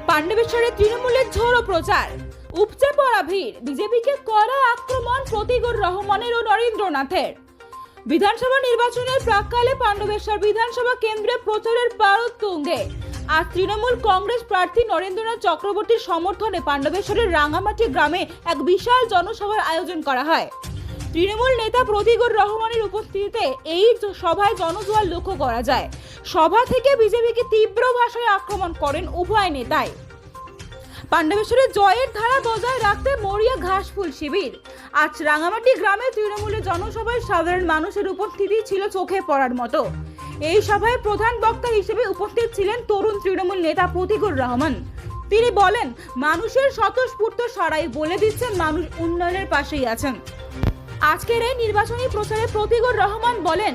পাণ্ডবেশ্বরে তৃণমূলের ঝোড়ো প্রচার, উপচে পড়া ভিড়, বিজেপিকে কড়া আক্রমণ প্রতীকুর রহমানের ও নরেন্দ্রনাথের। বিধানসভা নির্বাচনের প্রাক্কালে পাণ্ডবেশ্বর বিধানসভা কেন্দ্রে প্রচারের পারদ তুঙ্গে। আজ তৃণমূল কংগ্রেস প্রার্থী নরেন্দ্রনাথ চক্রবর্তীর সমর্থনে পাণ্ডবেশ্বরের রাঙামাটি গ্রামে এক বিশাল জনসভার আয়োজন করা হয়। তৃণমূল নেতা প্রতীকুর রহমানের উপস্থিতিতে এই সভায় জনজোয়ার লক্ষ্য করা যায়। সভা থেকে বিজেপিকে তীব্র ভাষায় আক্রমণ করেন উভয় নেতাই। পাণ্ডবেশ্বরের জয়ের ধারা বজায় রাখতে মরিয়া ঘাসফুল শিবির। আজ রাঙামাটি গ্রামে তৃণমূলের জনসভায় সাধারণ মানুষের উপস্থিতি ছিল চোখে পড়ার মতো। এই সভায় প্রধান বক্তা হিসেবে উপস্থিত ছিলেন তরুণ তৃণমূল নেতা প্রতীকুর রহমান। তিনি বলেন, মানুষের স্বতঃস্ফূর্ত সাড়াই বলে দিচ্ছেন মানুষ উন্নয়নের পাশেই আছেন। আজকের এই নির্বাচনী প্রচারে প্রতীকুর রহমান বলেন,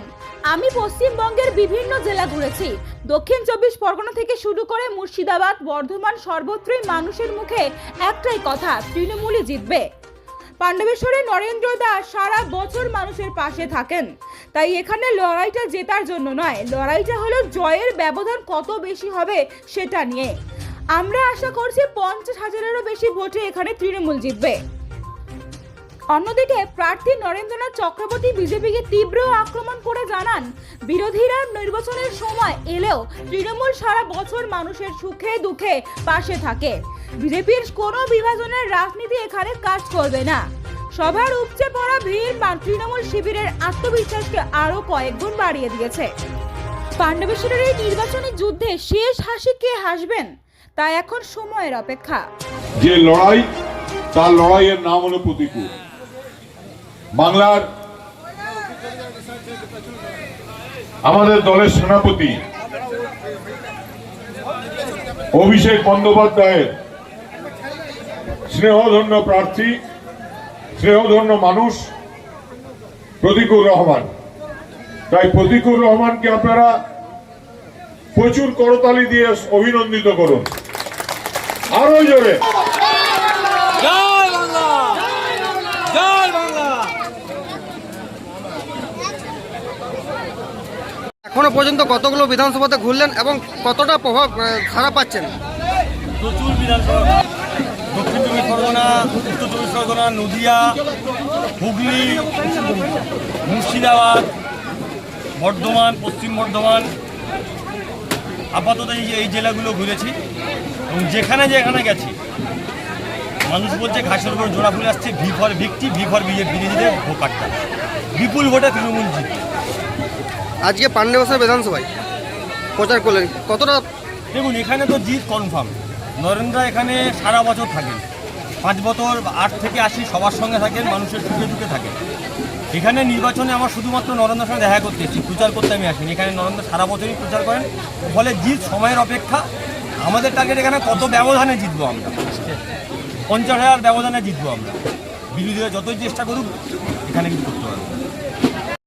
আমি পশ্চিমবঙ্গের বিভিন্ন জেলা ঘুরেছি। দক্ষিণ 24 পরগনা থেকে শুরু করে মুর্শিদাবাদ, বর্ধমান, সর্বত্রই মানুষের মুখে একটাই কথা, তৃণমূলই জিতবে। পাণ্ডবেশ্বরে নরেন্দ্র দাস সারা বছর মানুষের পাশে থাকেন। তাই এখানে লড়াইটা জেতার জন্য নয়, লড়াইটা হলো জয়ের ব্যবধান কত বেশি হবে সেটা নিয়ে। আমরা আশা করছি 50,000-এরও বেশি ভোটে এখানে তৃণমূল জিতবে। অন্যদিকে প্রার্থী নরেন্দ্রনাথ চক্রবর্তী বিজেপিকে তীব্র আক্রমণ করে জানান, বিরোধীরা নির্বাচনের সময় এলেও তৃণমূল সারা বছর মানুষের সুখে দুঃখে পাশে থাকে। বিজেপির কোনো বিভাজনের রাজনীতি এখানে কাজ করবে না। সভার উপচে পড়া ভিড় তৃণমূল শিবিরের আত্মবিশ্বাসকে আরো কয়েক গুণ বাড়িয়ে দিয়েছে। পাণ্ডবেশ্বরের এই নির্বাচনী যুদ্ধে শেষ হাসি কে হাসবেন তা এখন সময়ের অপেক্ষা। যে লড়াই, তার লড়াইয়ের নাম হলো প্রতীকুর। বাংলার আমাদের দলের সেনাপতি অভিষেক বন্দ্যোপাধ্যায়ের স্নেহধন্য প্রার্থী, স্নেহধন্য মানুষ প্রতীকুর রহমান। তাই প্রতীকুর রহমানকে আপনারা প্রচুর করতালি দিয়ে অভিনন্দিত করুন। আরো জোরে এখনো পর্যন্ত কতগুলো বিধানসভাতে ঘুরলেন এবং কতটা প্রভাব খারাপ পাচ্ছেন? প্রচুর বিধানসভা, দক্ষিণ 24 পরগনা, উত্তর 24 পরগনা, নদিয়া, হুগলি, মুর্শিদাবাদ, বর্ধমান, পশ্চিম বর্ধমান, আপাতত এই জেলাগুলো ঘুরেছি এবং যেখানে গেছি মানুষ বলছে ঘাসের উপর জোড়া ফুলে আসছে, ভি ফর ভিক্টি, ভি ফর বিজেপিদের ভোকারটা বিপুল ভোটে তৃণমূল জিত। আজকে পাণ্ডবেশ্বর বিধানসভায় প্রচার করলেন, কতটা? দেখুন, এখানে তো জিত কনফার্ম। নরেন্দ্র এখানে সারা বছর থাকেন, 5 বছর 8 থেকে 80 সবার সঙ্গে থাকেন, মানুষের সুখে দুঃখে থাকেন। এখানে নির্বাচনে আমার শুধুমাত্র নরেন্দ্রের সঙ্গে দেখা করতে এসেছি, প্রচার করতে আমি আসিনি। এখানে নরেন্দ্র সারা বছরই প্রচার করেন, ফলে জিত সময়ের অপেক্ষা। আমাদের টার্গেট এখানে কত ব্যবধানে জিতবো আমরা, 50,000 ব্যবধানে জিতবো আমরা। বিরোধীরা যতই চেষ্টা করুক এখানে কিন্তু করতে পারবো।